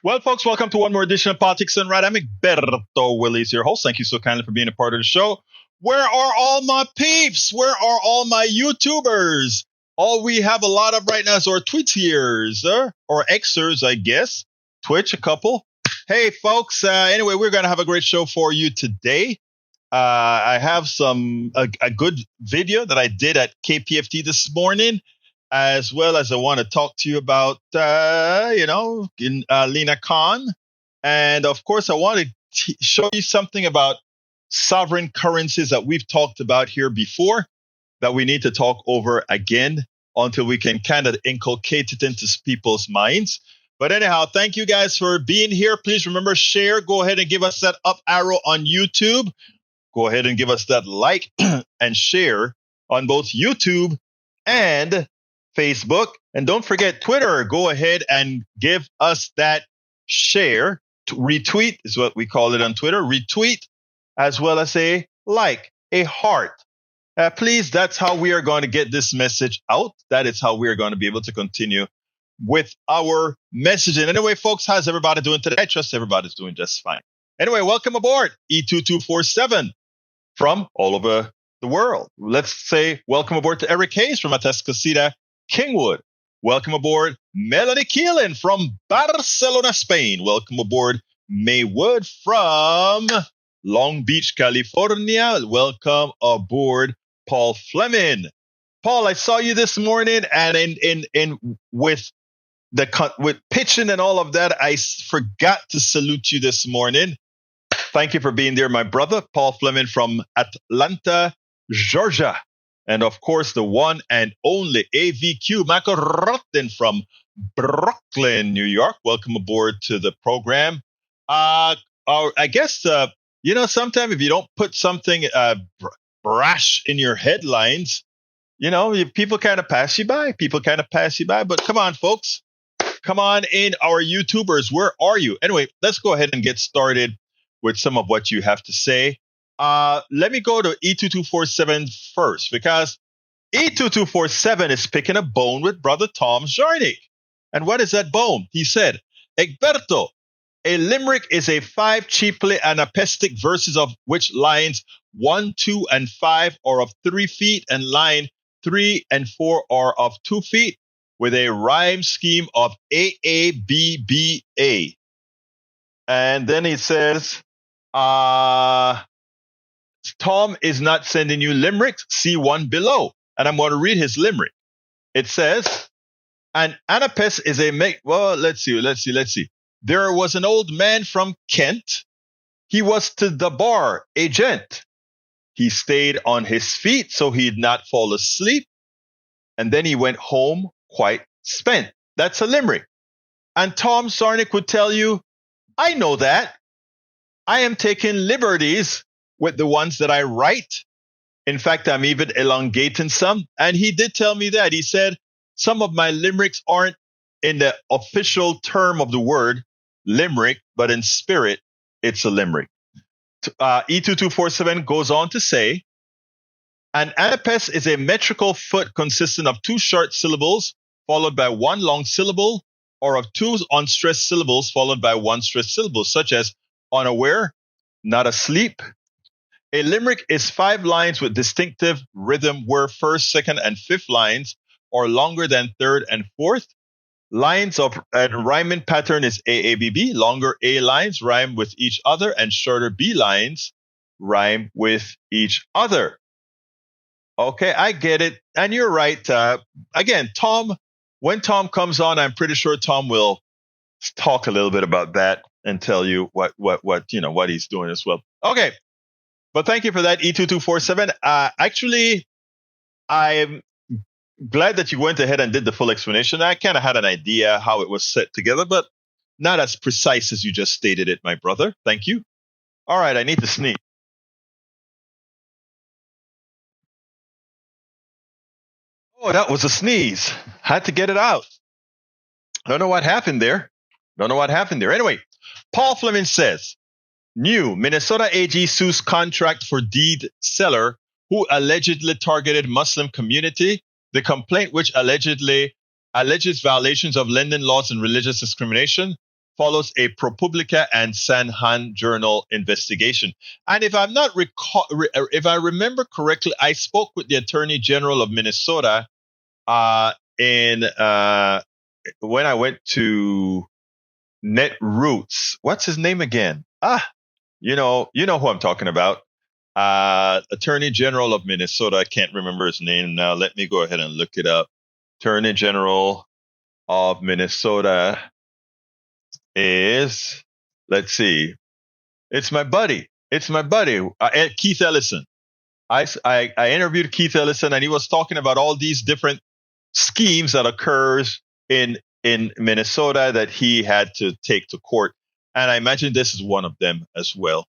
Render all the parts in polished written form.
Well, folks, welcome to one more edition of Politics and Right. I'm Egberto, Willies, your host. Thank you so kindly for being a part of the show. Where are all my peeps? Where are all my YouTubers? All we have a lot of right now is our Twitchers, or Xers, I guess. Twitch, a couple. Hey, folks. Anyway, we're going to have a great show for you today. I have a good video that I did at KPFT this morning, as well as I want to talk to you about, Lina Khan. And of course, I want to show you something about sovereign currencies that we've talked about here before that we need to talk over again until we can kind of inculcate it into people's minds. But anyhow, thank you guys for being here. Please remember, share. Go ahead and give us that up arrow on YouTube. Go ahead and give us that like and share on both YouTube and Facebook. And don't forget Twitter. Go ahead and give us that share. Retweet is what we call it on Twitter. Retweet, as well as a like, a heart. Please, that's how we are going to get this message out. That is how we are going to be able to continue with our messaging. Anyway, folks, how's everybody doing today? I trust everybody's doing just fine. Anyway, welcome aboard E2247 from all over the world. Let's say welcome aboard to Eric Hayes from Atascocita, Kingwood. Welcome aboard Melanie Keelan from Barcelona, Spain. Welcome aboard Maywood from Long Beach, California. Welcome aboard Paul Fleming. Paul, I saw you this morning, and with pitching and all of that, I forgot to salute you this morning. Thank you for being there, my brother, Paul Fleming from Atlanta, Georgia. And of course, the one and only AVQ Macarotin from Brooklyn, New York. Welcome aboard to the program. I guess, sometimes if you don't put something brash in your headlines, people kind of pass you by. But come on, folks. Come on in, our YouTubers. Where are you? Anyway, let's go ahead and get started with some of what you have to say. Let me go to E2247 first, because E2247 is picking a bone with Brother Tom Zarnik. And what is that bone? He said, Egberto, a limerick is a 5 cheaply anapestic verses of which lines 1, 2, and 5 are of 3 feet, and line 3 and 4 are of 2 feet, with a rhyme scheme of AABBA. And then he says, Tom is not sending you limericks. See one below. And I'm going to read his limerick. It says, an anapest is a let's see. There was an old man from Kent. He was to the bar, a gent. He stayed on his feet so he'd not fall asleep. And then he went home quite spent. That's a limerick. And Tom Zarnik would tell you, I know that. I am taking liberties with the ones that I write. In fact, I'm even elongating some. And he did tell me that. He said, some of my limericks aren't in the official term of the word limerick, but in spirit, it's a limerick. E2247 goes on to say, an anapest is a metrical foot consisting of 2 short syllables followed by 1 long syllable, or of 2 unstressed syllables followed by 1 stressed syllable, such as unaware, not asleep. A limerick is 5 lines with distinctive rhythm where first, second, and fifth lines are longer than third and fourth. Lines of and rhyming pattern is AABB. Longer A lines rhyme with each other, and shorter B lines rhyme with each other. Okay, I get it. And you're right. Again, when Tom comes on, I'm pretty sure Tom will talk a little bit about that and tell you what he's doing as well. Okay. But thank you for that, E2247. Actually, I'm glad that you went ahead and did the full explanation. I kind of had an idea how it was set together, but not as precise as you just stated it, my brother. Thank you. All right, I need to sneeze. Oh, that was a sneeze. Had to get it out. Don't know what happened there. Anyway, Paul Fleming says, new Minnesota AG sues contract for deed seller who allegedly targeted Muslim community. The complaint, which alleges violations of lending laws and religious discrimination, follows a ProPublica and San Juan Journal investigation. And if I'm not if I remember correctly, I spoke with the Attorney General of Minnesota in when I went to Netroots. What's his name again? You know who I'm talking about. Attorney General of Minnesota. I can't remember his name now. Let me go ahead and look it up. Attorney General of Minnesota is, let's see, it's my buddy. Keith Ellison. I interviewed Keith Ellison, and he was talking about all these different schemes that occurs in Minnesota that he had to take to court. And I imagine this is one of them as well.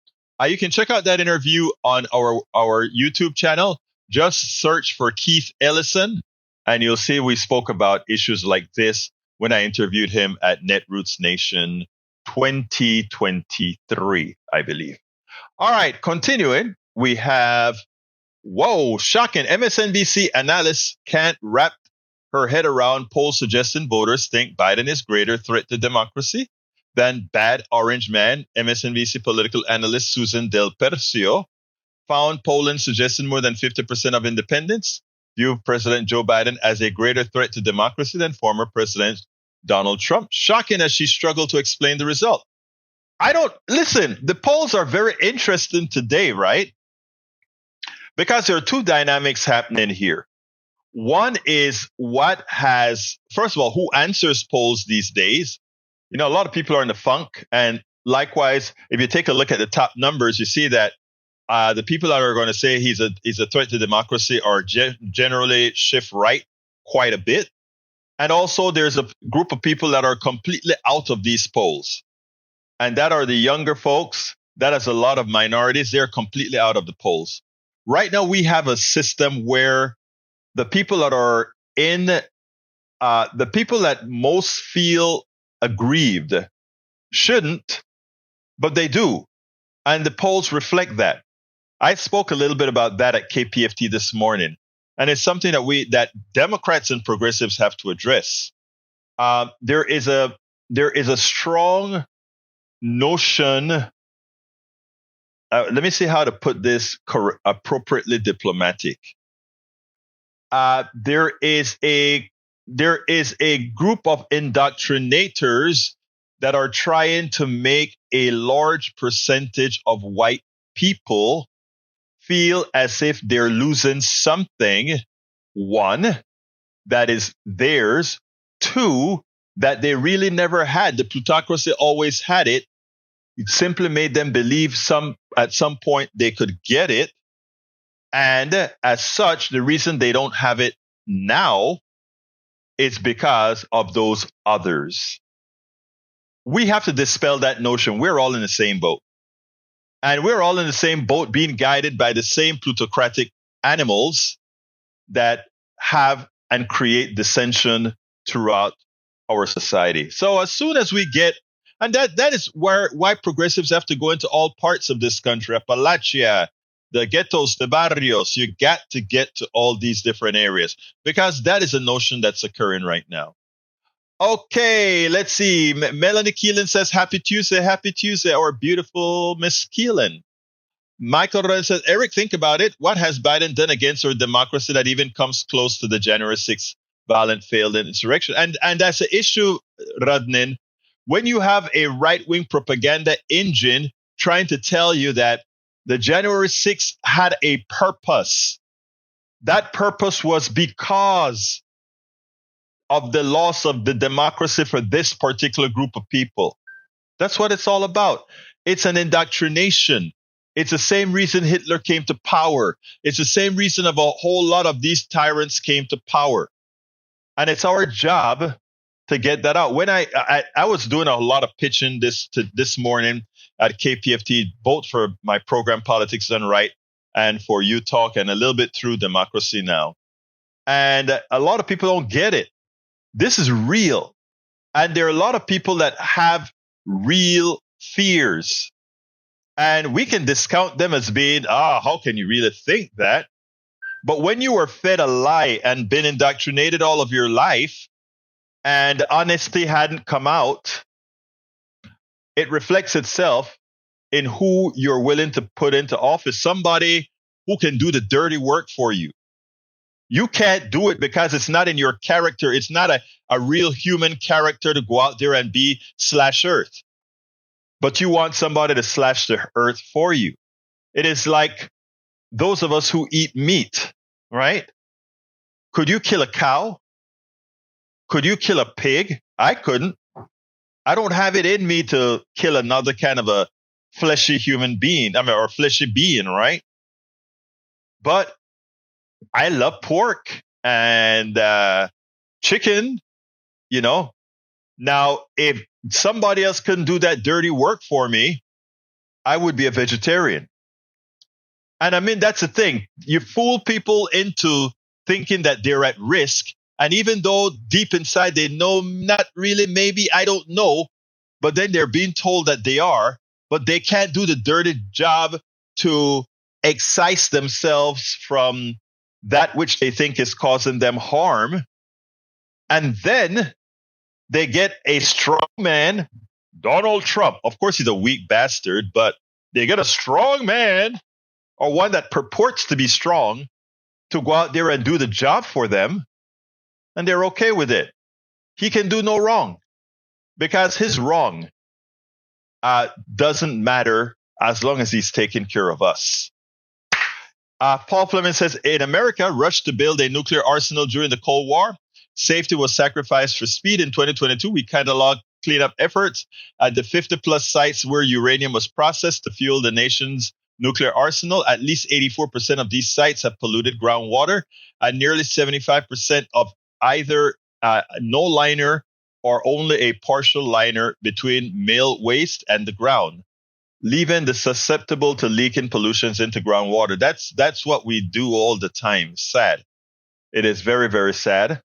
You can check out that interview on our YouTube channel. Just search for Keith Ellison, and you'll see we spoke about issues like this when I interviewed him at Netroots Nation 2023, I believe. All right, continuing, we have, shocking. MSNBC analysts can't wrap her head around polls suggesting voters think Biden is greater threat to democracy than bad orange man. MSNBC political analyst Susan Del Percio found polling suggesting more than 50% of independents view President Joe Biden as a greater threat to democracy than former President Donald Trump. Shocking as she struggled to explain the result. Listen, the polls are very interesting today, right? Because there are two dynamics happening here. One is first of all, who answers polls these days? A lot of people are in the funk. And likewise, if you take a look at the top numbers, you see that the people that are going to say he's a threat to democracy are generally shift right quite a bit. And also there's a group of people that are completely out of these polls. And that are the younger folks. That is a lot of minorities. They're completely out of the polls. Right now, we have a system where the people that are the people that most feel aggrieved shouldn't, but they do. And the polls reflect that. I spoke a little bit about that at KPFT this morning. And it's something that Democrats and progressives have to address. There is a strong notion. Let me see how to put this appropriately diplomatic. There is a group of indoctrinators that are trying to make a large percentage of white people feel as if they're losing something. One, that is theirs. Two, that they really never had. The plutocracy always had it. It simply made them believe at some point they could get it. And as such, the reason they don't have it now is because of those others. We have to dispel that notion. We're all in the same boat. And we're all in the same boat being guided by the same plutocratic animals that have and create dissension throughout our society. So as soon as we get, and that is why progressives have to go into all parts of this country, Appalachia, the ghettos, the barrios, you got to get to all these different areas because that is a notion that's occurring right now. Okay, let's see. Melanie Keelan says, Happy Tuesday, our beautiful Miss Keelan. Michael Ren says, Eric, think about it. What has Biden done against our democracy that even comes close to the January 6th violent failed insurrection? And that's an issue, Radnin. When you have a right-wing propaganda engine trying to tell you that the January 6th had a purpose, that purpose was because of the loss of the democracy for this particular group of people. That's what it's all about. It's an indoctrination. It's the same reason Hitler came to power. It's the same reason of a whole lot of these tyrants came to power. And it's our job to get that out. When I was doing a lot of pitching this morning at KPFT, both for my program Politics Done Right and for You Talk, and a little bit through Democracy Now. And a lot of people don't get it. This is real. And there are a lot of people that have real fears. And we can discount them as being, how can you really think that? But when you were fed a lie and been indoctrinated all of your life, and honesty hadn't come out, it reflects itself in who you're willing to put into office. Somebody who can do the dirty work for you. You can't do it because it's not in your character. It's not a real human character to go out there and be slash earth. But you want somebody to slash the earth for you. It is like those of us who eat meat, right? Could you kill a cow? Could you kill a pig? I couldn't. I don't have it in me to kill another kind of a fleshy human being, or fleshy being, right? But I love pork and chicken, Now, if somebody else couldn't do that dirty work for me, I would be a vegetarian. And I mean, that's the thing. You fool people into thinking that they're at risk. And even though deep inside they know not really, maybe, I don't know, but then they're being told that they are, but they can't do the dirty job to excise themselves from that which they think is causing them harm. And then they get a strong man, Donald Trump. Of course, he's a weak bastard, but they get a strong man, or one that purports to be strong, to go out there and do the job for them. And they're okay with it. He can do no wrong because his wrong doesn't matter as long as he's taking care of us. Paul Fleming says, in America, rushed to build a nuclear arsenal during the Cold War. Safety was sacrificed for speed. In 2022, we cataloged cleanup efforts at the 50 plus sites where uranium was processed to fuel the nation's nuclear arsenal. At least 84% of these sites have polluted groundwater, and nearly 75% of either no liner or only a partial liner between male waste and the ground, leaving the susceptible to leaking pollutions into groundwater. That's what we do all the time. Sad. It is very, very sad.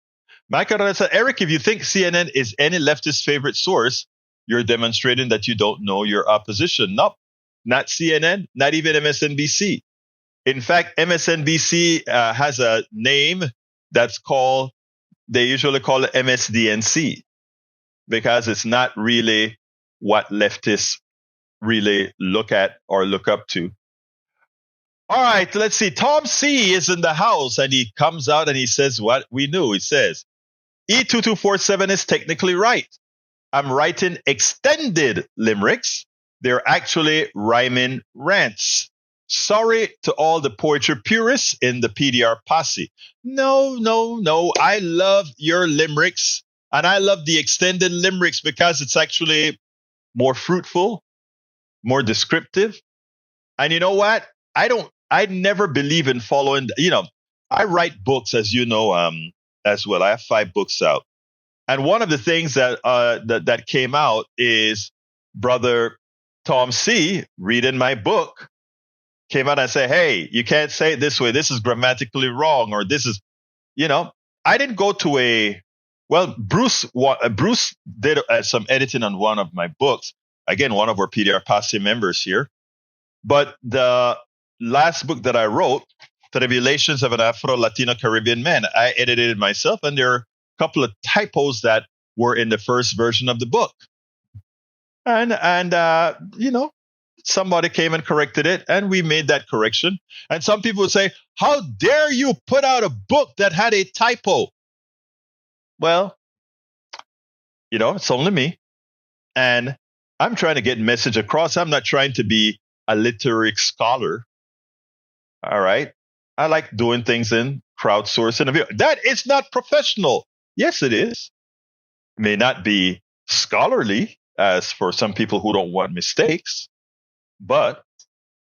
Michael said, Eric, if you think CNN is any leftist favorite source, you're demonstrating that you don't know your opposition. Nope, not CNN, not even MSNBC. In fact, MSNBC has a name that's called, they usually call it MSDNC, because it's not really what leftists really look at or look up to. All right, let's see. Tom C is in the house, and he comes out and he says what we knew. He says, E2247 is technically right. I'm writing extended limericks. They're actually rhyming rants. Sorry to all the poetry purists in the PDR posse. No. I love your limericks, and I love the extended limericks because it's actually more fruitful, more descriptive. And you know what? I never believe in following, I write books, as you know, as well. I have 5 books out. And one of the things that came out is brother Tom C, reading my book, came out and said, hey, you can't say it this way. This is grammatically wrong. Or this is, I didn't go to Bruce did some editing on one of my books. Again, one of our PDR Posse members here. But the last book that I wrote, The Revelations of an Afro-Latino Caribbean Man, I edited it myself, and there are a couple of typos that were in the first version of the book. And somebody came and corrected it, and we made that correction. And some people would say, how dare you put out a book that had a typo? Well, it's only me. And I'm trying to get message across. I'm not trying to be a literary scholar. All right. I like doing things in crowdsourcing. That is not professional. Yes, it is. It may not be scholarly, as for some people who don't want mistakes, but,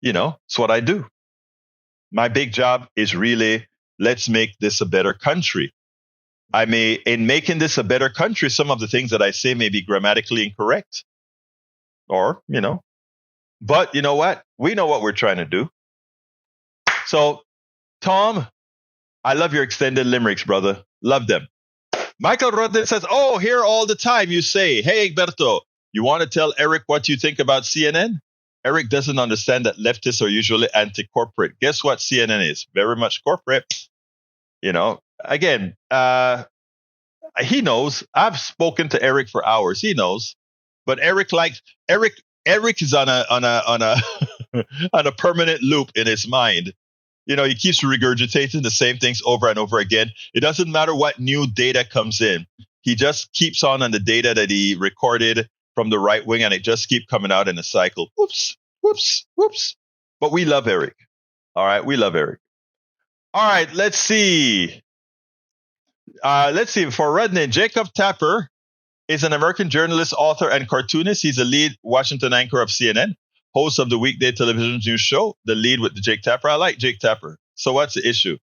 it's what I do. My big job is really, let's make this a better country. In making this a better country, some of the things that I say may be grammatically incorrect. Or, but you know what? We know what we're trying to do. So, Tom, I love your extended limericks, brother. Love them. Michael Rodden says, oh, here all the time you say, hey, Egberto, you want to tell Eric what you think about CNN? Eric doesn't understand that leftists are usually anti-corporate. Guess what CNN is? Very much corporate. Again, he knows. I've spoken to Eric for hours. He knows. But Eric is on a on a permanent loop in his mind. He keeps regurgitating the same things over and over again. It doesn't matter what new data comes in. He just keeps on the data that he recorded from the right wing, and it just keeps coming out in a cycle. Whoops, whoops, whoops. But we love Eric. All right, we love Eric. All right, let's see. For Rudnin, Jacob Tapper is an American journalist, author, and cartoonist. He's a lead Washington anchor of CNN, host of the weekday television news show, The Lead with the Jake Tapper. I like Jake Tapper. So what's the issue?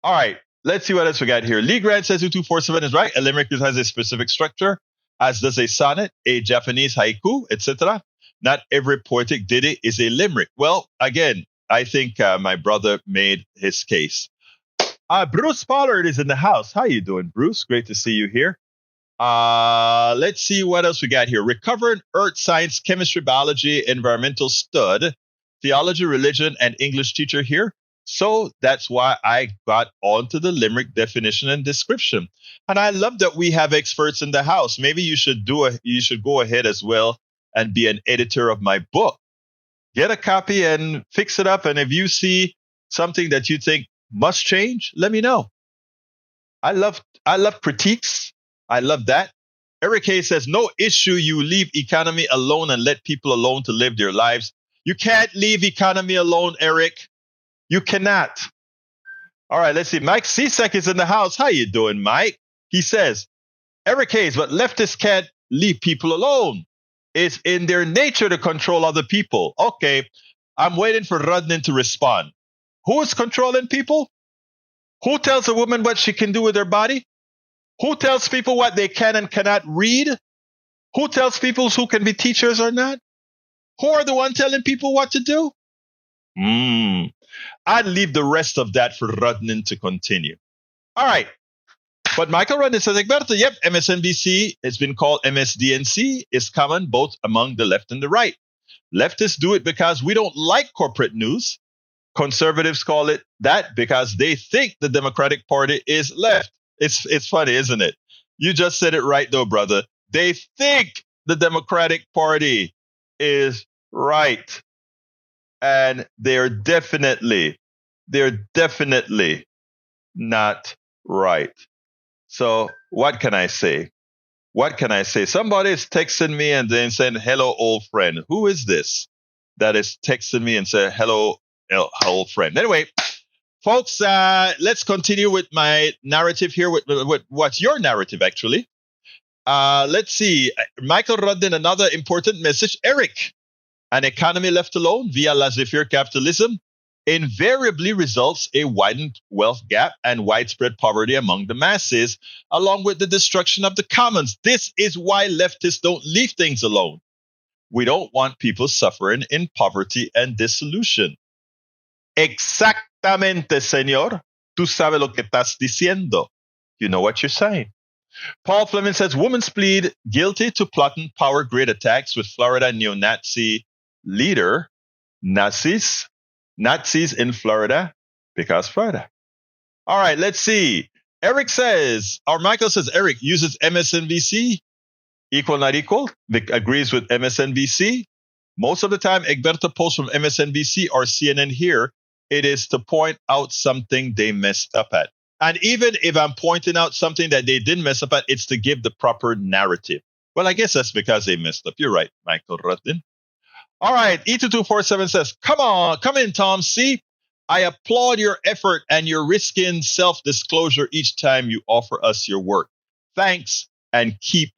All right, let's see what else we got here. Lee Grant says 2247 is right. A limerick has a specific structure, as does a sonnet, a Japanese haiku, etc. Not every poetic ditty is a limerick. Well, again, I think my brother made his case. Bruce Pollard is in the house. How you doing, Bruce? Great to see you here. Let's see what else we got here. Recovered earth science, chemistry, biology, environmental stud, theology, religion, and English teacher here. So that's why I got onto the limerick definition and description. And I love that we have experts in the house. Maybe you should go ahead as well and be an editor of my book. Get a copy and fix it up. And if you see something that you think must change, let me know. I love critiques. I love that. Eric Hayes says, no issue. You leave economy alone and let people alone to live their lives. You can't leave economy alone, Eric. You cannot. All right, let's see. Mike Cesek is in the house. How you doing, Mike? He says, Eric Hayes, but leftists can't leave people alone. It's in their nature to control other people. Okay, I'm waiting for Rudnin to respond. Who is controlling people? Who tells a woman what she can do with her body? Who tells people what they can and cannot read? Who tells people who can be teachers or not? Who are the one telling people what to do? I'd leave the rest of that for Rudnin to continue. All right. But Michael Rudnin says, Egberto, yep, MSNBC, it's been called MSDNC, is common both among the left and the right. Leftists do it because we don't like corporate news. Conservatives call it that because they think the Democratic Party is left. It's funny, isn't it? You just said it right, though, brother. They think the Democratic Party is right. And they're definitely not right. So what can I say? Somebody is texting me and then saying, hello, old friend. Who is this that is texting me and saying, hello, old friend? Anyway, folks, let's continue with my narrative here. With what's your narrative, actually? Let's see. Michael Rudnin, another important message. Eric, an economy left alone via laissez-faire capitalism invariably results a widened wealth gap and widespread poverty among the masses, along with the destruction of the commons. This is why leftists don't leave things alone. We don't want people suffering in poverty and dissolution. Exactamente, señor. Tú sabes lo que estás diciendo. You know what you're saying. Paul Fleming says, women plead guilty to plotting power grid attacks with Florida neo-Nazi leader, Nazis in Florida, because Florida. All right, let's see. Michael says, Eric uses MSNBC, equal, not equal, agrees with MSNBC. Most of the time, Egberto posts from MSNBC or CNN here, it is to point out something they messed up at. And even if I'm pointing out something that they didn't mess up at, it's to give the proper narrative. Well, I guess that's because they messed up. You're right, Michael Rudnin. All right, E2247 says, come in, Tom. See, I applaud your effort and your risking self-disclosure each time you offer us your work. Thanks, and keep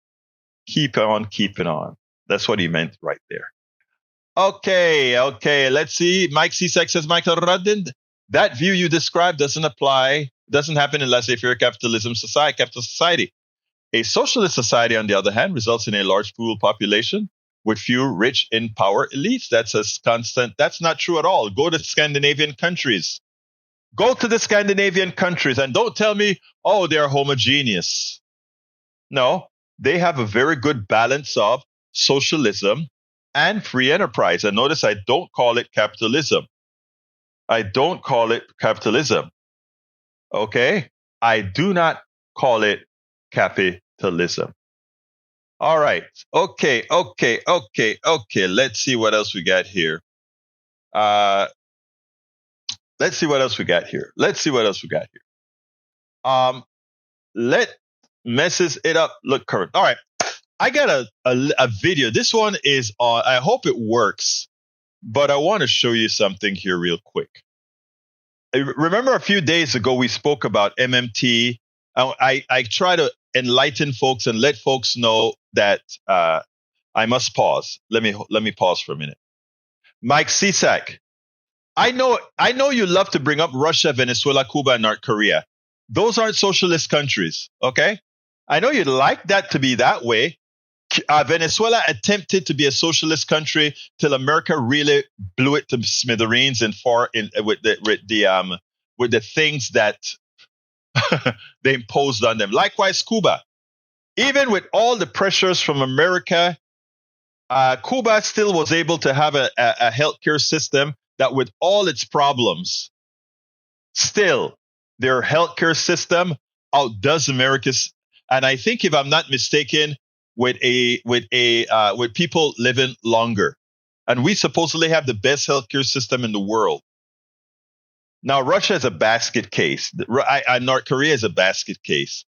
on keeping on. That's what he meant right there. Okay, let's see. Mike Cesek says, Michael Rudnin, that view you described doesn't happen in laissez-faire capital society. A socialist society, on the other hand, results in a large pool population with few rich in power elites. That's not true at all. Go to Scandinavian countries. Go to the Scandinavian countries and don't tell me, oh, they're homogeneous. No, they have a very good balance of socialism and free enterprise. And notice I don't call it capitalism. Okay? I do not call it capitalism. All right. Okay. Let's see what else we got here. Uh, let's see what else we got here. Let messes it up look current. All right. I got a video. This one is on, I hope it works, but I want to show you something here real quick. Remember a few days ago, we spoke about MMT. I try to enlighten folks and let folks know that, I must pause. Let me pause for a minute. Mike Cisak, I know you love to bring up Russia, Venezuela, Cuba, and North Korea. Those aren't socialist countries, okay? I know you'd like that to be that way. Venezuela attempted to be a socialist country till America really blew it to smithereens and with the things that they imposed on them. Likewise, Cuba. Even with all the pressures from America, Cuba still was able to have a healthcare system that, with all its problems, still their healthcare system outdoes America's. And I think, if I'm not mistaken, with people living longer, and we supposedly have the best healthcare system in the world. Now, Russia is a basket case. North Korea is a basket case.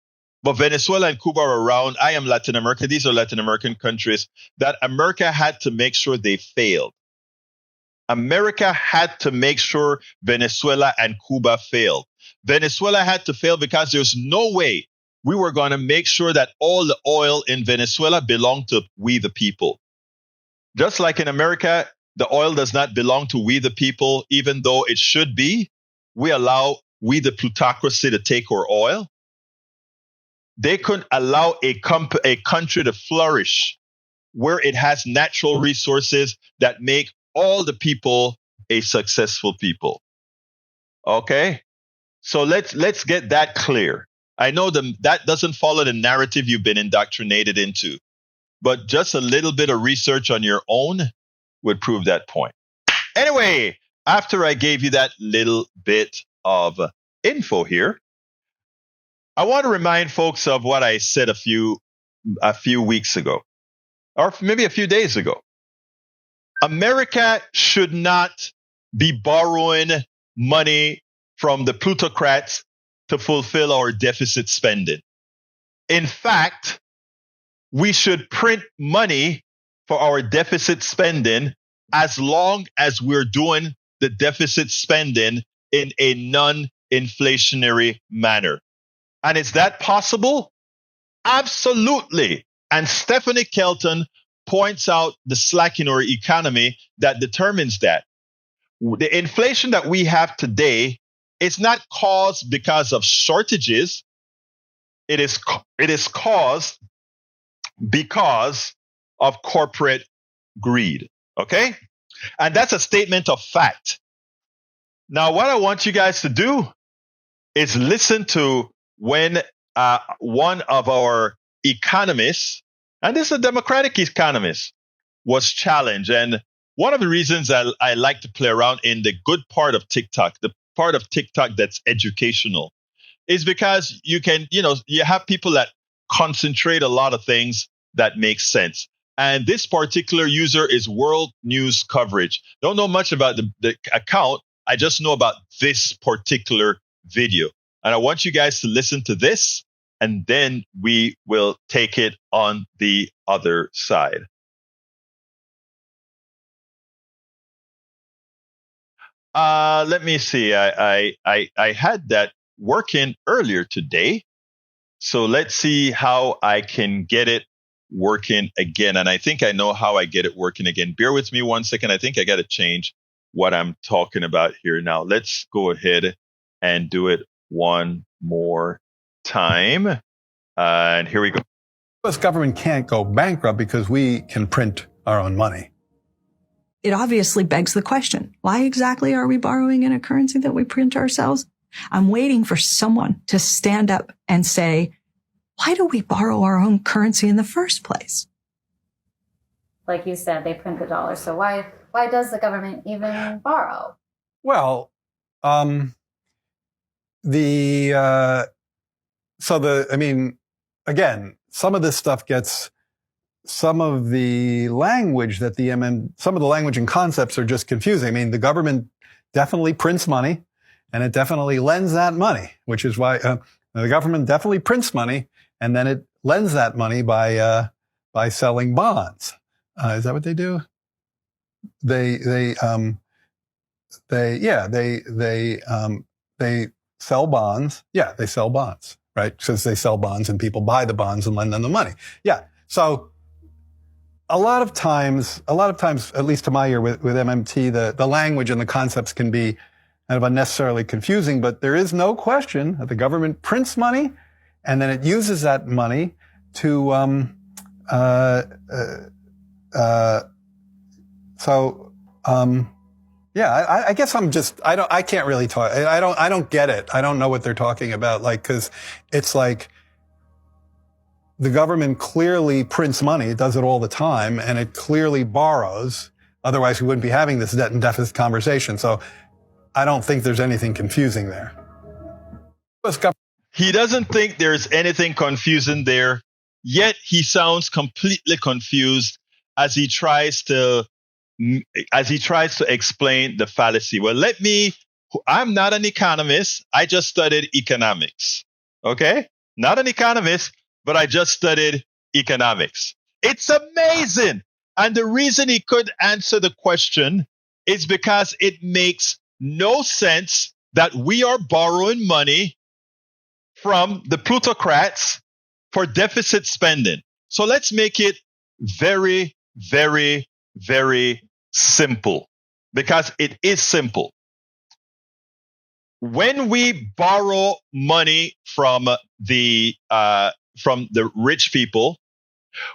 But Venezuela and Cuba are around. I am Latin America. These are Latin American countries that America had to make sure they failed. America had to make sure Venezuela and Cuba failed. Venezuela had to fail because there's no way we were going to make sure that all the oil in Venezuela belonged to we the people. Just like in America, the oil does not belong to we the people, even though it should be. We allow we the plutocracy to take our oil. They couldn't allow a country to flourish where it has natural resources that make all the people a successful people. Okay? So let's get that clear. I know that doesn't follow the narrative you've been indoctrinated into, but just a little bit of research on your own would prove that point. Anyway, after I gave you that little bit of info here, I want to remind folks of what I said a few weeks ago, or maybe a few days ago. America should not be borrowing money from the plutocrats to fulfill our deficit spending. In fact, we should print money for our deficit spending as long as we're doing the deficit spending in a non-inflationary manner. And is that possible? Absolutely. And Stephanie Kelton points out the slack in our economy that determines that. The inflation that we have today is not caused because of shortages. It is caused because of corporate greed. Okay? And that's a statement of fact. Now, what I want you guys to do is listen to when one of our economists, and this is a Democratic economist, was challenged. And one of the reasons I like to play around in the good part of TikTok, the part of TikTok that's educational, is because you have people that concentrate a lot of things that make sense. And this particular user is World News Coverage. Don't know much about the account. I just know about this particular video. And I want you guys to listen to this, and then we will take it on the other side. Let me see. I had that working earlier today. So let's see how I can get it working again. And I think I know how I get it working again. Bear with me 1 second. I think I got to change what I'm talking about here now. Let's go ahead and do it one more time. And here we go. The U.S. government can't go bankrupt because we can print our own money. It obviously begs the question, why exactly are we borrowing in a currency that we print ourselves? I'm waiting for someone to stand up and say, why do we borrow our own currency in the first place? Like you said, they print the dollar. So why does the government even borrow? Well, again, some of this stuff gets some of the language that some of the language and concepts are just confusing. I mean, the government definitely prints money, and it definitely lends that money, which is why the government definitely prints money, and then it lends that money by selling bonds. Is that what they do? They sell bonds. Yeah, they sell bonds, right? Because they sell bonds and people buy the bonds and lend them the money. Yeah. So a lot of times, at least to my ear with MMT, the language and the concepts can be kind of unnecessarily confusing, but there is no question that the government prints money and then it uses that money to, I guess I can't really talk. I don't get it. I don't know what they're talking about. Like, cause it's like the government clearly prints money. It does it all the time and it clearly borrows. Otherwise we wouldn't be having this debt and deficit conversation. So I don't think there's anything confusing there. He doesn't think there's anything confusing there, yet he sounds completely confused as he tries to explain the fallacy. Well, I'm not an economist. I just studied economics. Okay? Not an economist, but I just studied economics. It's amazing. And the reason he could answer the question is because it makes no sense that we are borrowing money from the plutocrats for deficit spending. So let's make it very, very, very simple, because it is simple. When we borrow money from the rich people,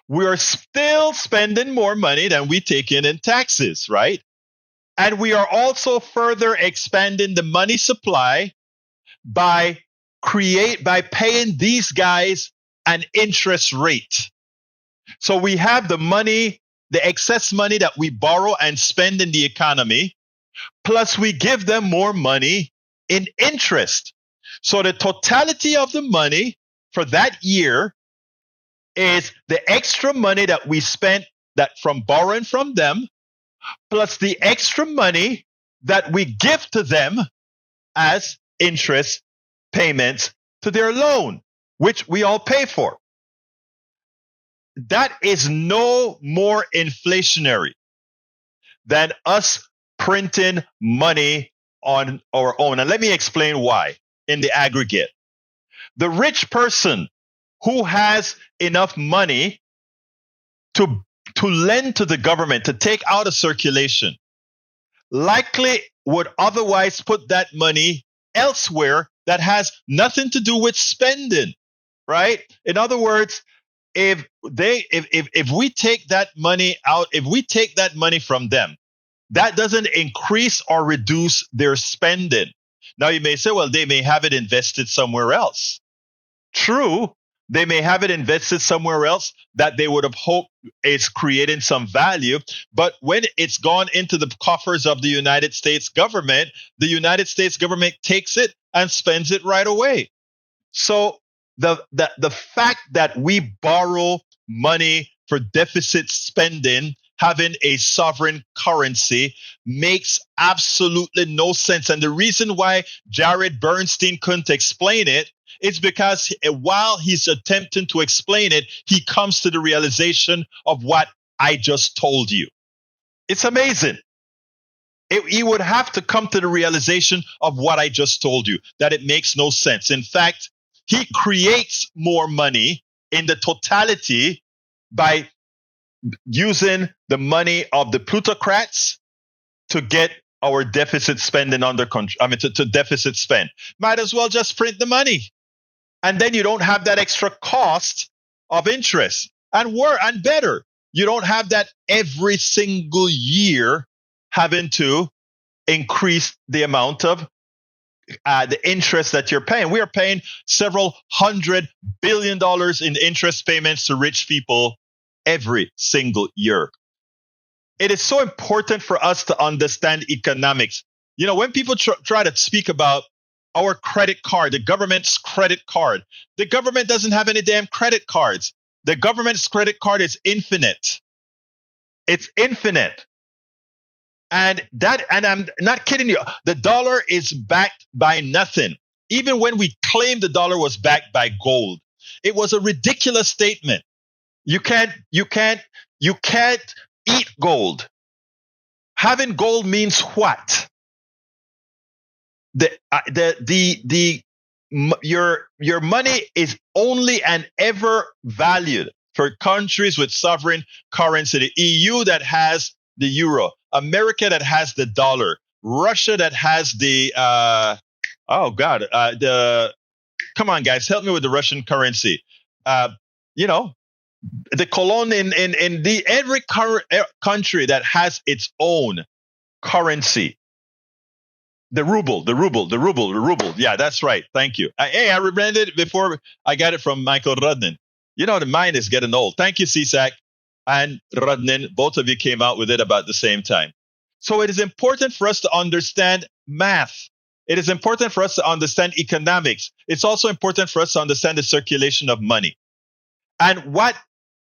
we are still spending more money than we take in taxes, right? And we are also further expanding the money supply by paying these guys an interest rate. So we have the excess money that we borrow and spend in the economy, plus we give them more money in interest. So the totality of the money for that year is the extra money that we spent from borrowing from them, plus the extra money that we give to them as interest payments to their loan, which we all pay for. That is no more inflationary than us printing money on our own. And let me explain why in the aggregate. The rich person who has enough money to lend to the government, to take out of circulation, likely would otherwise put that money elsewhere that has nothing to do with spending, right? In other words, if we take that money out, if we take that money from them, that doesn't increase or reduce their spending. Now you may say, well, they may have it invested somewhere else. True, they may have it invested somewhere else that they would have hoped is creating some value. But when it's gone into the coffers of the United States government takes it and spends it right away. So the fact that we borrow money for deficit spending, having a sovereign currency, makes absolutely no sense. And the reason why Jared Bernstein couldn't explain it is because while he's attempting to explain it, he comes to the realization of what I just told you. It's amazing. He would have to come to the realization of what I just told you, that it makes no sense. In fact, he creates more money in the totality by using the money of the plutocrats to get our deficit spending under control. To deficit spend. Might as well just print the money. And then you don't have that extra cost of interest. And better, you don't have that every single year having to increase the amount of the interest that you're paying. We are paying several $100 billion in interest payments to rich people every single year. It is so important for us to understand economics. You know, when people try to speak about our credit card, the government's credit card, the government doesn't have any damn credit cards. The government's credit card is infinite. It's infinite. And I'm not kidding you. The dollar is backed by nothing. Even when we claimed the dollar was backed by gold, it was a ridiculous statement. You can't eat gold. Having gold means what? Your money is only and ever valued for countries with sovereign currency. The EU that has the euro, America that has the dollar, Russia that has the come on guys, help me with the Russian currency. The colon in every country that has its own currency. The ruble. Yeah, that's right. Thank you. I remembered it before. I got it from Michael Rudnin. The mind is getting old. Thank you, CSAC and Rudnin. Both of you came out with it about the same time. So it is important for us to understand math. It is important for us to understand economics. It's also important for us to understand the circulation of money. And what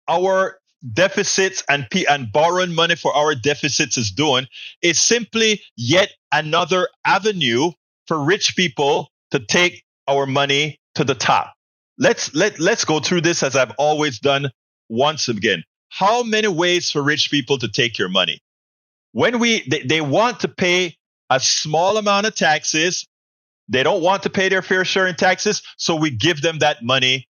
our deficits and borrowing money for our deficits is doing is simply yet another avenue for rich people to take our money to the top. Let's go through this as I've always done once again. How many ways for rich people to take your money? When they want to pay a small amount of taxes, they don't want to pay their fair share in taxes, so we give them that money.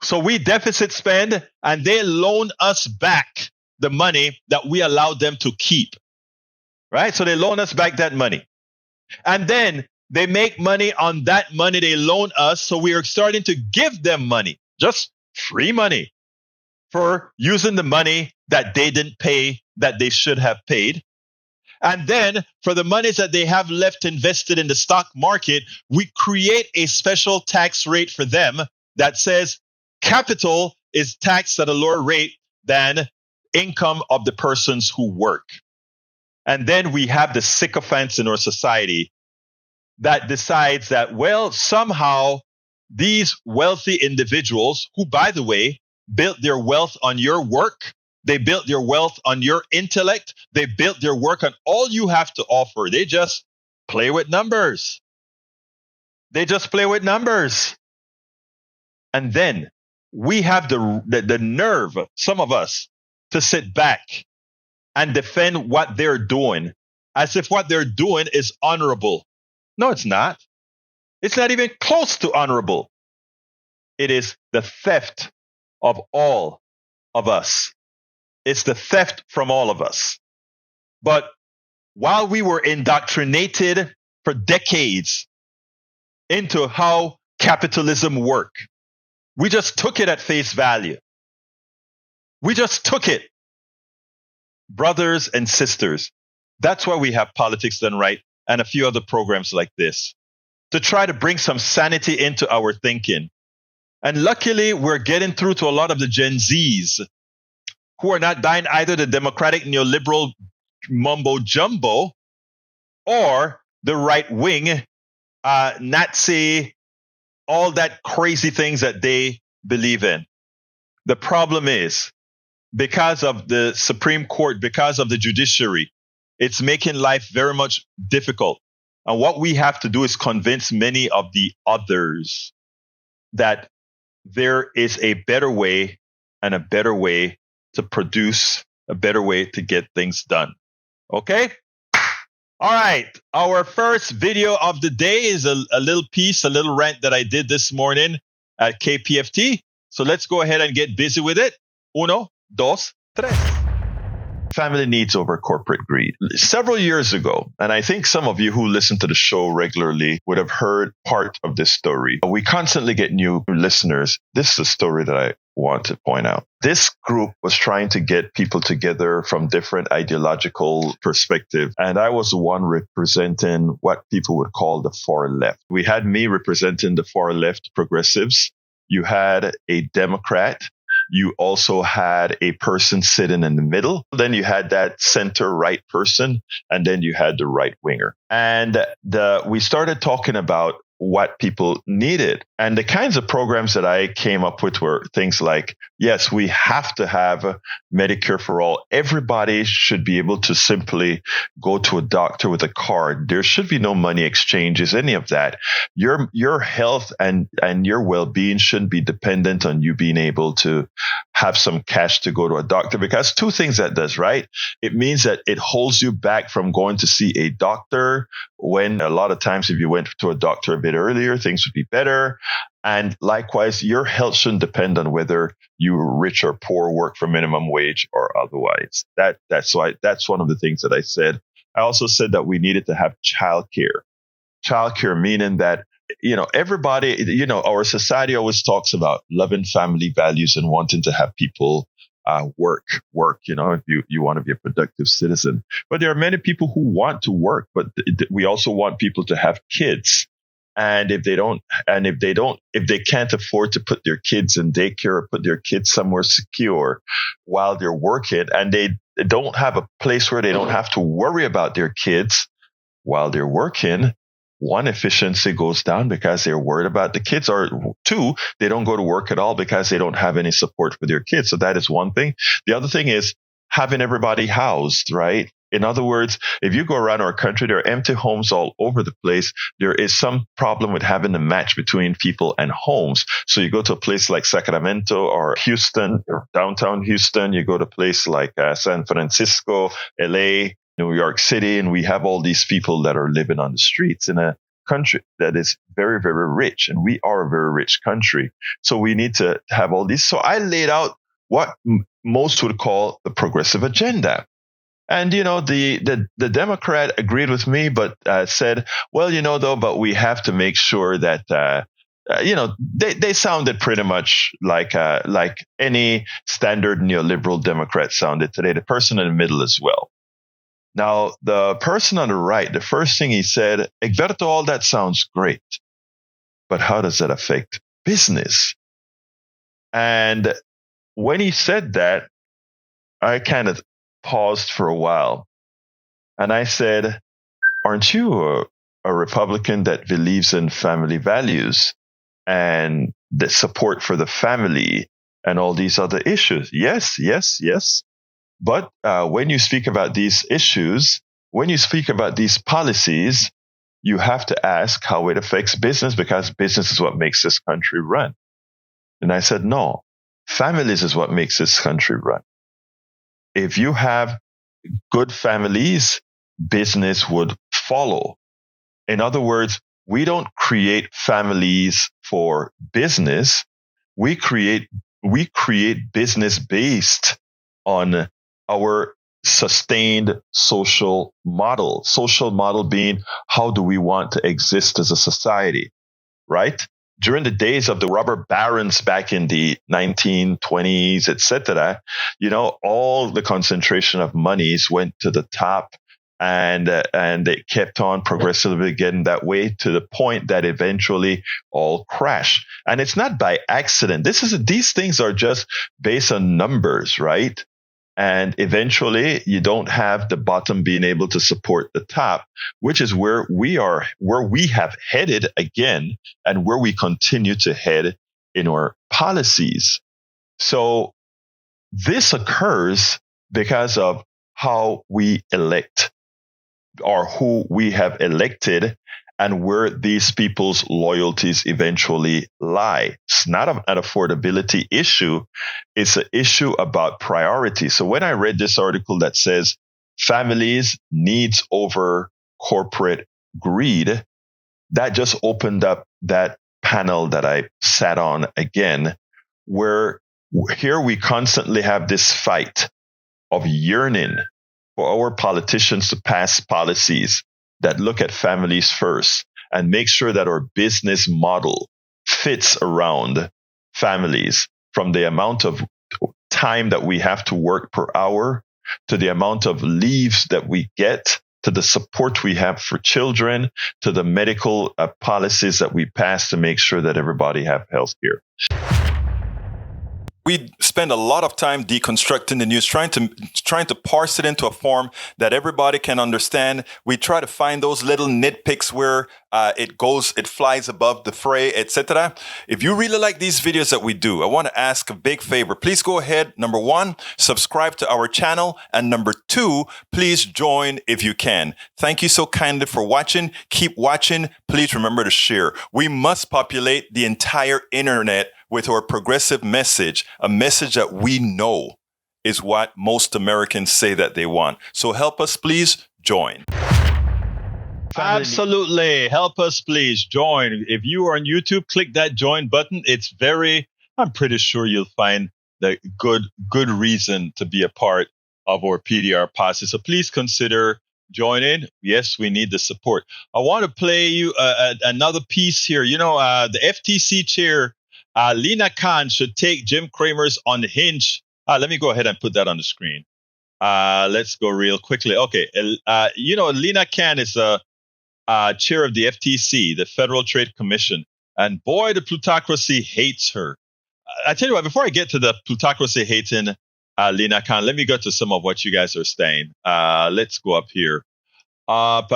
So we deficit spend and they loan us back the money that we allowed them to keep. Right? So they loan us back that money. And then they make money on that money they loan us. So we are starting to give them money, just free money for using the money that they didn't pay, that they should have paid. And then for the monies that they have left invested in the stock market, we create a special tax rate for them that says capital is taxed at a lower rate than income of the persons who work. And then we have the sycophants in our society that decides that, well, somehow these wealthy individuals who, by the way, built their wealth on your work, they built their wealth on your intellect, they built their work on all you have to offer. They just play with numbers. They just play with numbers. And then we have the nerve, some of us, to sit back and defend what they're doing as if what they're doing is honorable. No, it's not. It's not even close to honorable. It is the theft of all of us. It's the theft from all of us. But while we were indoctrinated for decades into how capitalism works, we just took it at face value. We just took it. Brothers and sisters, that's why we have Politics Done Right and a few other programs like this, to try to bring some sanity into our thinking. And luckily, we're getting through to a lot of the Gen Zs who are not buying either the democratic neoliberal mumbo jumbo or the right wing Nazi, all that crazy things that they believe in. The problem is, because of the Supreme Court, because of the judiciary, it's making life very much difficult. And what we have to do is convince many of the others that there is a better way and a better way to produce, a better way to get things done. Okay? All right. Our first video of the day is a little piece, a little rant that I did this morning at KPFT. So let's go ahead and get busy with it. Uno, dos, tres. Family needs over corporate greed. Several years ago, and I think some of you who listen to the show regularly would have heard part of this story. We constantly get new listeners. This is a story that I want to point out. This group was trying to get people together from different ideological perspectives, and I was the one representing what people would call the far left. We had me representing the far left progressives. You had a Democrat. You also had a person sitting in the middle. Then you had that center right person, and then you had the right winger. And we started talking about what people needed. And the kinds of programs that I came up with were things like, yes, we have to have Medicare for all. Everybody should be able to simply go to a doctor with a card. There should be no money exchanges, any of that. Your health and your well-being shouldn't be dependent on you being able to have some cash to go to a doctor, because two things that does, right? It means that it holds you back from going to see a doctor, when a lot of times if you went to a doctor a bit earlier, things would be better. And likewise, your health shouldn't depend on whether you're rich or poor, work for minimum wage or otherwise. That's one of the things that I said. I also said that we needed to have childcare. Childcare meaning that, everybody, our society always talks about loving family values and wanting to have people work, if you want to be a productive citizen. But there are many people who want to work, but we also want people to have kids. And if they can't afford to put their kids in daycare or put their kids somewhere secure while they're working, and they don't have a place where they don't have to worry about their kids while they're working, one, efficiency goes down because they're worried about the kids, or two, they don't go to work at all because they don't have any support for their kids. So that is one thing. The other thing is having everybody housed, right? In other words, if you go around our country, there are empty homes all over the place. There is some problem with having a match between people and homes. So you go to a place like Sacramento or Houston, or downtown Houston, you go to a place like San Francisco, LA, New York City, and we have all these people that are living on the streets in a country that is very, very rich. And we are a very rich country. So we need to have all these. So I laid out what most would call the progressive agenda. And, the Democrat agreed with me, but said, well, but we have to make sure that, they sounded pretty much like any standard neoliberal Democrat sounded today, the person in the middle as well. Now, the person on the right, the first thing he said, Egberto, all that sounds great, but how does that affect business? And when he said that, I kind of paused for a while, and I said, aren't you a Republican that believes in family values and the support for the family and all these other issues? Yes. But when you speak about these issues, when you speak about these policies, you have to ask how it affects business, because business is what makes this country run. And I said, no, families is what makes this country run. If you have good families, business would follow. In other words, we don't create families for business. We create business based on our sustained social model. Social model being, how do we want to exist as a society, right? During the days of the robber barons back in the 1920s, etc., all the concentration of monies went to the top, and it kept on progressively getting that way to the point that eventually all crashed. And it's not by accident. These things are just based on numbers, right? And eventually you don't have the bottom being able to support the top, which is where we have headed again, and where we continue to head in our policies. So this occurs because of how we elect, or who we have elected, and where these people's loyalties eventually lie. It's not an affordability issue. It's an issue about priority. So when I read this article that says families needs over corporate greed, that just opened up that panel that I sat on again, where here we constantly have this fight of yearning for our politicians to pass policies that look at families first and make sure that our business model fits around families, from the amount of time that we have to work per hour, to the amount of leaves that we get, to the support we have for children, to the medical policies that we pass to make sure that everybody have health care. we spend a lot of time deconstructing the news, trying to parse it into a form that everybody can understand. We try to find those little nitpicks where it flies above the fray, etc. If you really like these videos that we do, I want to ask a big favor. Please go ahead. Number 1, subscribe to our channel. And number 2, please join if you can. Thank you so kindly for watching. Keep watching. Please remember to share. We must populate the entire internet with our progressive message, a message that we know is what most Americans say that they want. So help us, please join. Absolutely. Help us, please join. If you are on YouTube, click that join button. I'm pretty sure you'll find the good reason to be a part of our PDR posse. So please consider joining. Yes, we need the support. I want to play you another piece here. The FTC chair, Lina Khan, should take Jim Cramer's unhinged. Let me go ahead and put that on the screen. Let's go real quickly. Okay. Lina Khan is a chair of the FTC, the Federal Trade Commission. And boy, the plutocracy hates her. I tell you what, before I get to the plutocracy hating Lina Khan, let me go to some of what you guys are saying. Let's go up here. Tom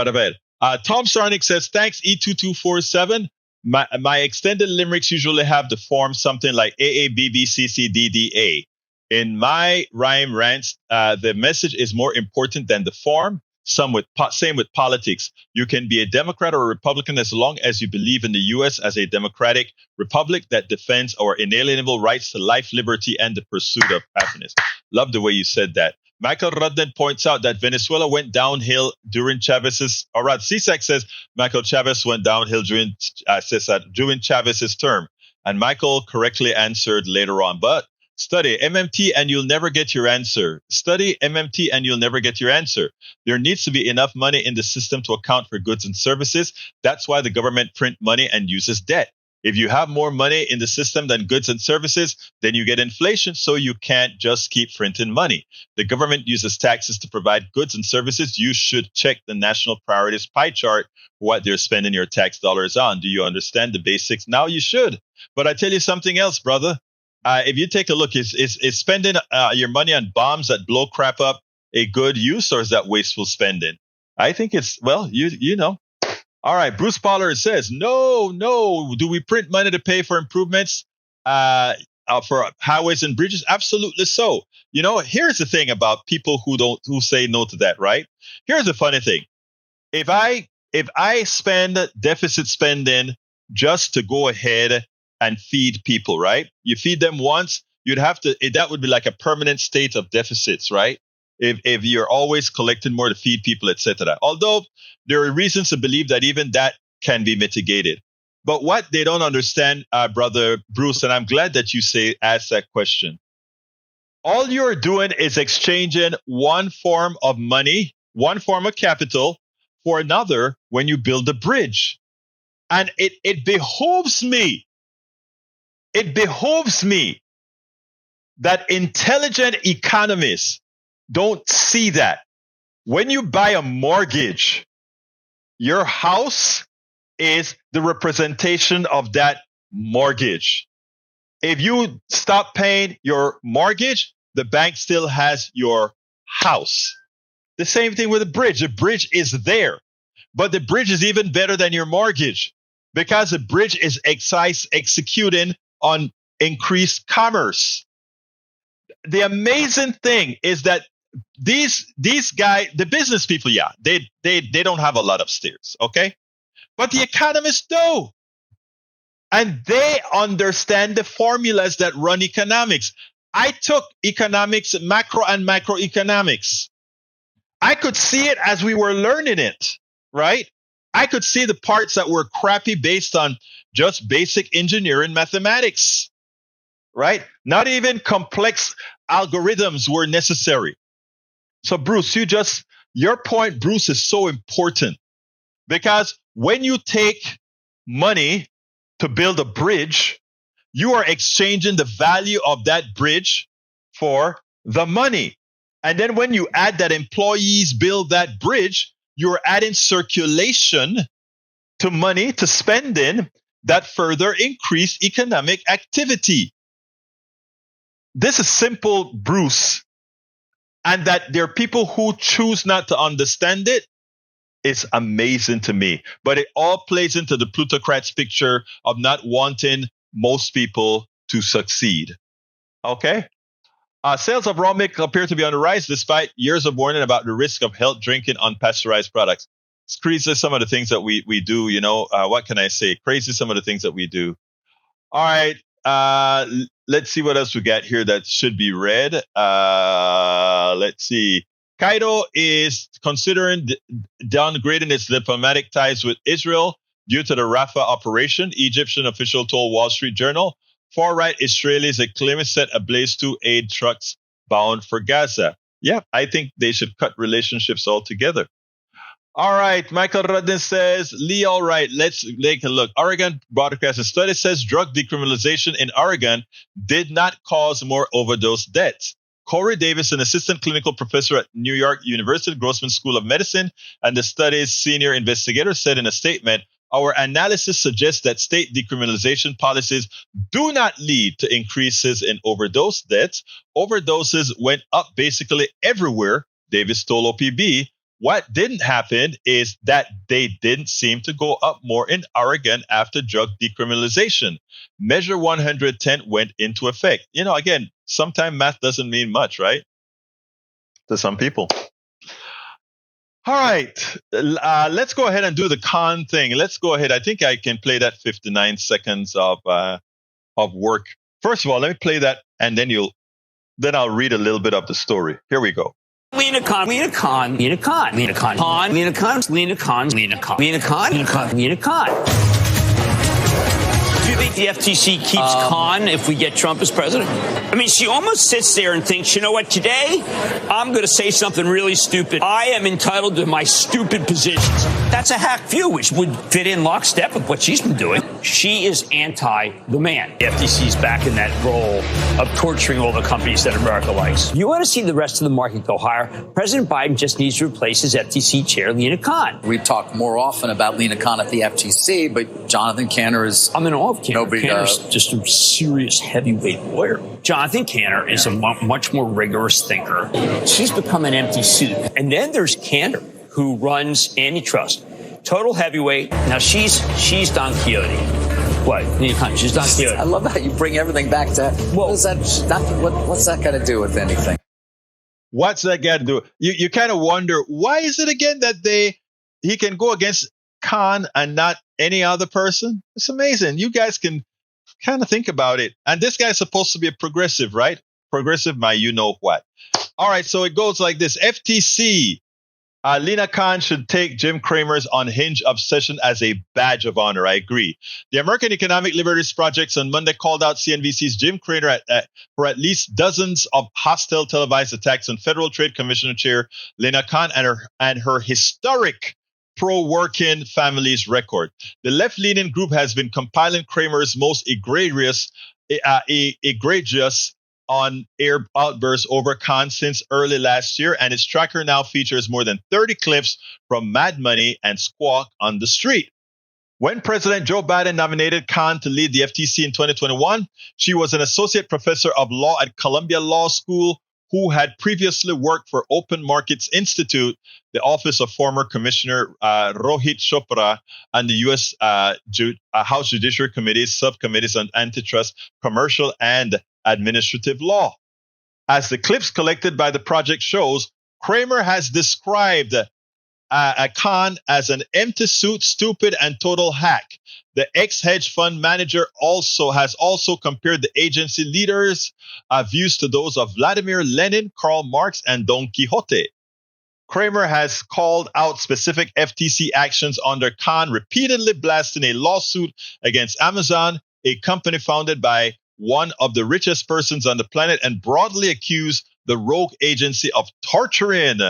Sarnik says, thanks, E2247. My extended limericks usually have the form something like AABBCCDDA. In my rhyme rants, the message is more important than the form. Same with politics. You can be a Democrat or a Republican as long as you believe in the U.S. as a democratic republic that defends our inalienable rights to life, liberty, and the pursuit of happiness. Love the way you said that. Michael Rudden points out that Venezuela went downhill during Chavez's, or rather, CSAC says Michael Chavez went downhill during Chavez's term. And Michael correctly answered later on, but study MMT and you'll never get your answer. Study MMT and you'll never get your answer. There needs to be enough money in the system to account for goods and services. That's why the government print money and uses debt. If you have more money in the system than goods and services, then you get inflation, so you can't just keep printing money. The government uses taxes to provide goods and services. You should check the national priorities pie chart for what they're spending your tax dollars on. Do you understand the basics? Now you should. But I tell you something else, brother. If you take a look, is spending your money on bombs that blow crap up a good use, or is that wasteful spending? I think it's, well, you know. All right, Bruce Pollard says, no. Do we print money to pay for improvements for highways and bridges? Absolutely so. Here's the thing about people who say no to that, right? Here's the funny thing. If I spend deficit spending just to go ahead and feed people, right? You feed them once, that would be like a permanent state of deficits, right? If you're always collecting more to feed people, etc. Although there are reasons to believe that even that can be mitigated. But what they don't understand, Brother Bruce, and I'm glad that you ask that question. All you're doing is exchanging one form of money, one form of capital for another when you build a bridge. And it behoves me that intelligent economists don't see that. When you buy a mortgage, your house is the representation of that mortgage. If you stop paying your mortgage, the bank still has your house. The same thing with a bridge. The bridge is there, but the bridge is even better than your mortgage because the bridge is executing on increased commerce. The amazing thing is that these guys, the business people, they don't have a lot of steers, okay? But the economists do. And they understand the formulas that run economics. I took economics, macro and microeconomics. I could see it as we were learning it, right? I could see the parts that were crappy based on just basic engineering mathematics, right? Not even complex algorithms were necessary. So Bruce, your point, Bruce, is so important because when you take money to build a bridge, you are exchanging the value of that bridge for the money. And then when you add that employees build that bridge, you're adding circulation to money, to spending that further increase economic activity. this is simple, Bruce, and that there are people who choose not to understand it. It's amazing to me. But it all plays into the plutocrats picture of not wanting most people to succeed. Okay? Sales of raw milk appear to be on the rise despite years of warning about the risk of health drinking unpasteurized products. It's crazy some of the things that we do, what can I say? Crazy some of the things that we do. All right. Let's see what else we got here that should be read. Let's see. Kaido is considering downgrading its diplomatic ties with Israel due to the Rafah operation, Egyptian official told Wall Street Journal. Far-right Israelis are claiming set ablaze 2 aid trucks bound for Gaza. Yeah, I think they should cut relationships altogether. All right, Michael Rudden says, Lee, all right, let's take a look. Oregon Broadcasting Study says drug decriminalization in Oregon did not cause more overdose deaths. Corey Davis, an assistant clinical professor at New York University Grossman School of Medicine and the study's senior investigator, said in a statement, our analysis suggests that state decriminalization policies do not lead to increases in overdose deaths. Overdoses went up basically everywhere, Davis told OPB. What didn't happen is that they didn't seem to go up more in Oregon after drug decriminalization. Measure 110 went into effect. Again, sometimes math doesn't mean much, right? To some people. All right, let's go ahead and do the Khan thing. Let's go ahead. I think I can play that 59 seconds of work. First of all, let me play that, and then I'll read a little bit of the story. Here we go. Lina Khan, Lina Khan, Lina Khan, Lina Khan, Khan, Lina Khan, Lina Khan, Lina Khan, Lina Khan, Lina Khan, Lina Khan. Do you think the FTC keeps Khan if we get Trump as president? I mean, she almost sits there and thinks, you know what, today I'm going to say something really stupid. I am entitled to my stupid positions. That's a hack view, which would fit in lockstep with what she's been doing. She is anti the man. The FTC's back in that role of torturing all the companies that America likes. You want to see the rest of the market go higher? President Biden just needs to replace his FTC chair, Lina Khan. We talk more often about Lina Khan at the FTC, but Jonathan Cantor is... I'm in awe of Cantor. Cantor's just a serious heavyweight lawyer. Jonathan Cantor is a much more rigorous thinker. She's become an empty suit. And then there's Cantor, who runs antitrust. Total heavyweight. Now she's Don Quixote. What? She's Don Quixote. I love how you bring everything back to... what's that got to do with anything? What's that got to do? You kind of wonder, why is it again that he can go against Khan and not any other person? It's amazing. You guys can kind of think about it. And this guy's supposed to be a progressive, right? Progressive, my you know what. All right, so it goes like this. FTC, Lina Khan should take Jim Cramer's unhinged obsession as a badge of honor. I agree. The American Economic Liberties Project on Monday called out CNBC's Jim Cramer for at least dozens of hostile televised attacks on Federal Trade Commission Chair Lina Khan and her historic pro-working families record. The left-leaning group has been compiling Cramer's most egregious on-air outbursts over Khan since early last year, and its tracker now features more than 30 clips from Mad Money and Squawk on the Street. When President Joe Biden nominated Khan to lead the FTC in 2021, she was an associate professor of law at Columbia Law School who had previously worked for Open Markets Institute, the office of former Commissioner Rohit Chopra, and the U.S. House Judiciary Committee's subcommittees on antitrust, commercial, and administrative law. As the clips collected by the project shows, Cramer has described Khan as an empty suit, stupid, and total hack. The ex-hedge fund manager has also compared the agency leaders' views to those of Vladimir Lenin, Karl Marx, and Don Quixote. Cramer has called out specific FTC actions under Khan, repeatedly blasting a lawsuit against Amazon, a company founded by one of the richest persons on the planet, and broadly accused the rogue agency of torturing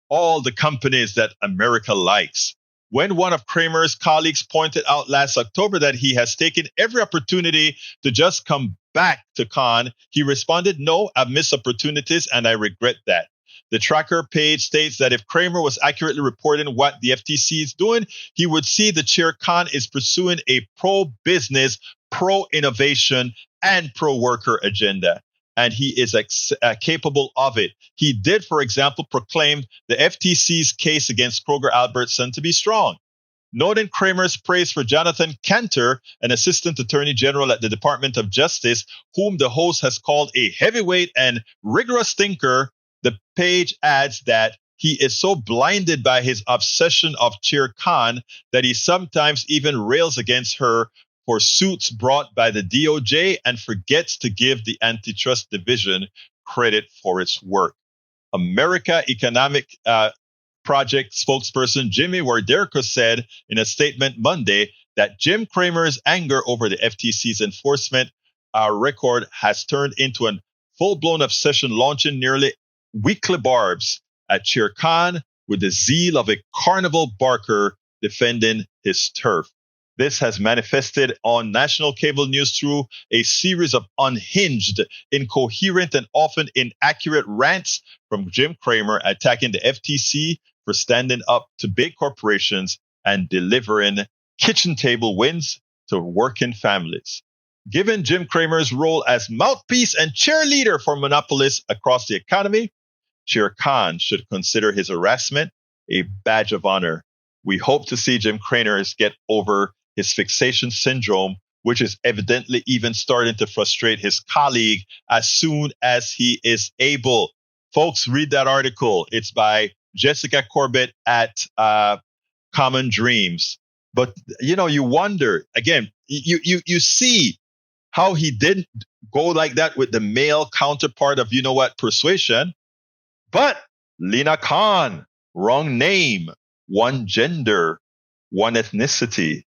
all the companies that America likes. When one of Cramer's colleagues pointed out last October that he has taken every opportunity to just come back to Khan, he responded, "No, I've missed opportunities and I regret that." The tracker page states that if Cramer was accurately reporting what the FTC is doing, he would see the chair Khan is pursuing a pro-business, pro-innovation, and pro-worker agenda. and he is capable of it. He did, for example, proclaim the FTC's case against Kroger Albertson to be strong. Noting Cramer's praise for Jonathan Cantor, an assistant attorney general at the Department of Justice, whom the host has called a heavyweight and rigorous thinker, the page adds that he is so blinded by his obsession of Chair Khan that he sometimes even rails against her for suits brought by the DOJ and forgets to give the Antitrust Division credit for its work. America Economic Project spokesperson Jimmy Warderko said in a statement Monday that Jim Cramer's anger over the FTC's enforcement record has turned into a full-blown obsession, launching nearly weekly barbs at Chair Khan with the zeal of a carnival barker defending his turf. This has manifested on national cable news through a series of unhinged, incoherent, and often inaccurate rants from Jim Cramer attacking the FTC for standing up to big corporations and delivering kitchen table wins to working families. Given Jim Cramer's role as mouthpiece and cheerleader for monopolists across the economy, Chair Khan should consider his harassment a badge of honor. We hope to see Jim Cramer get over his fixation syndrome, which is evidently even starting to frustrate his colleague as soon as he is able. Folks, read that article. It's by Jessica Corbett at Common Dreams. But, you wonder, again, you see how he didn't go like that with the male counterpart of, persuasion. But Lina Khan, wrong name, one gender, one ethnicity.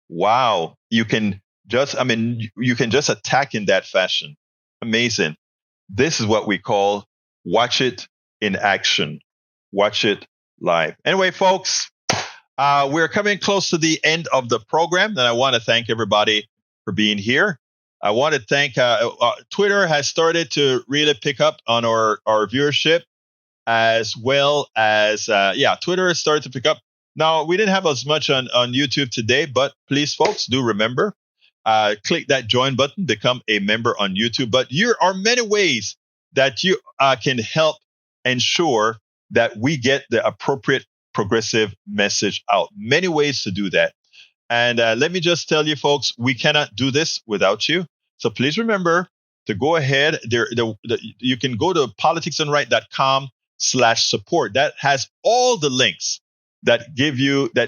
Wow. You can just attack in that fashion. Amazing. This is what we call watch it in action. Watch it live. Anyway, folks, we're coming close to the end of the program, and I want to thank everybody for being here. I want to thank Twitter has started to really pick up on our viewership, as well as Twitter has started to pick up. Now, we didn't have as much on YouTube today, but please, folks, do remember, click that join button, become a member on YouTube. But there are many ways that you can help ensure that we get the appropriate progressive message out. Many ways to do that. And let me just tell you, folks, we cannot do this without you. So please remember to go ahead. You can go to politicsdoneright.com/support. That has all the links that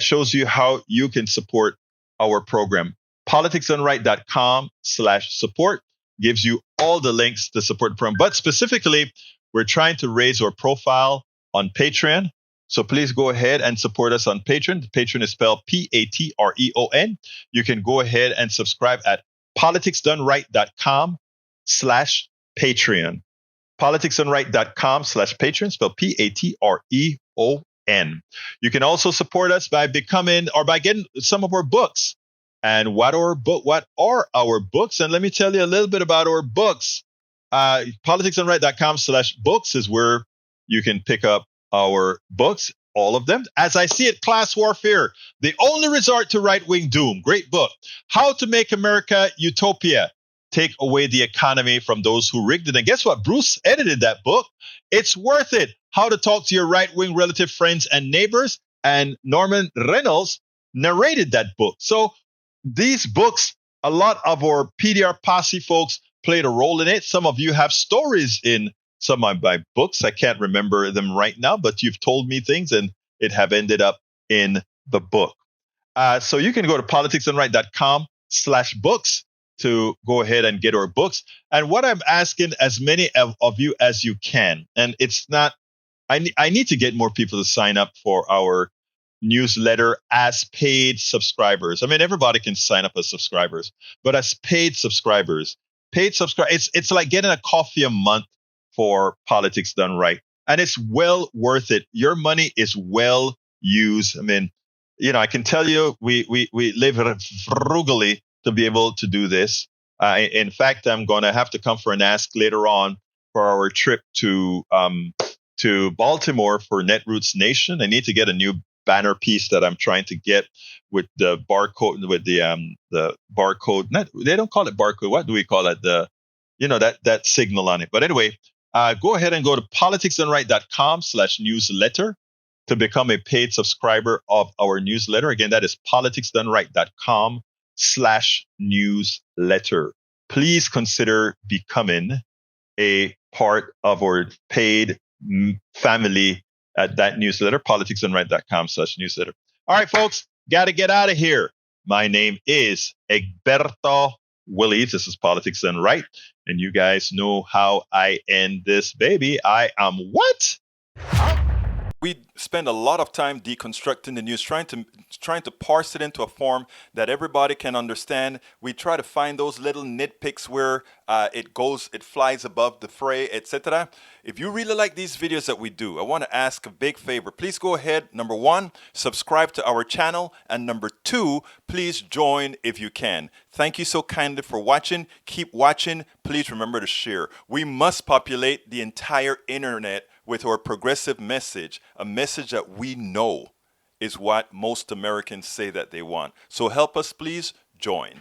shows you how you can support our program. politicsdoneright.com/support gives you all the links to support the program. But specifically, we're trying to raise our profile on Patreon. So please go ahead and support us on Patreon. Patreon is spelled Patreon. You can go ahead and subscribe at politicsdoneright.com/Patreon. politicsdoneright.com/Patreon, spelled Patreon. You can also support us by becoming or by getting some of our books. And what are our books? And let me tell you a little bit about our books. politicsdoneright.com/books is where you can pick up our books, all of them. As I See It, Class Warfare, The Only Resort to Right-Wing Doom. Great book. How to Make America Utopia. Take away the economy from those who rigged it. And guess what? Bruce edited that book. It's worth it. How to Talk to Your Right-Wing Relative Friends and Neighbors. And Norman Reynolds narrated that book. So these books, a lot of our PDR Posse folks played a role in it. Some of you have stories in some of my books. I can't remember them right now, but you've told me things and it have ended up in the book. So you can go to politicsdoneright.com/books to go ahead and get our books. And what I'm asking as many of you as you can, and it's not, I need to get more people to sign up for our newsletter as paid subscribers. I mean, everybody can sign up as subscribers, but as paid subscribers, it's like getting a coffee a month for Politics Done Right. And it's well worth it. Your money is well used. I mean, I can tell you, we live frugally to be able to do this. In fact, I'm going to have to come for an ask later on for our trip to Baltimore for Netroots Nation. I need to get a new banner piece that I'm trying to get with the barcode, with the barcode. They don't call it barcode. What do we call it? that signal on it. But anyway, go ahead and go to politicsdoneright.com/newsletter to become a paid subscriber of our newsletter. Again, that is politicsdoneright.com/newsletter. Please consider becoming a part of our paid family at that newsletter, politicsdoneright.com/newsletter. All right, folks, got to get out of here. My name is Egberto Willies. This is Politics Done Right. And you guys know how I end this baby. I am what? We spend a lot of time deconstructing the news, trying to parse it into a form that everybody can understand. We try to find those little nitpicks where it flies above the fray, etc. If you really like these videos that we do, I want to ask a big favor. Please go ahead. Number 1, subscribe to our channel. And number 2, please join if you can. Thank you so kindly for watching. Keep watching. Please remember to share. We must populate the entire internet with our progressive message, a message that we know is what most Americans say that they want. So help us, please join.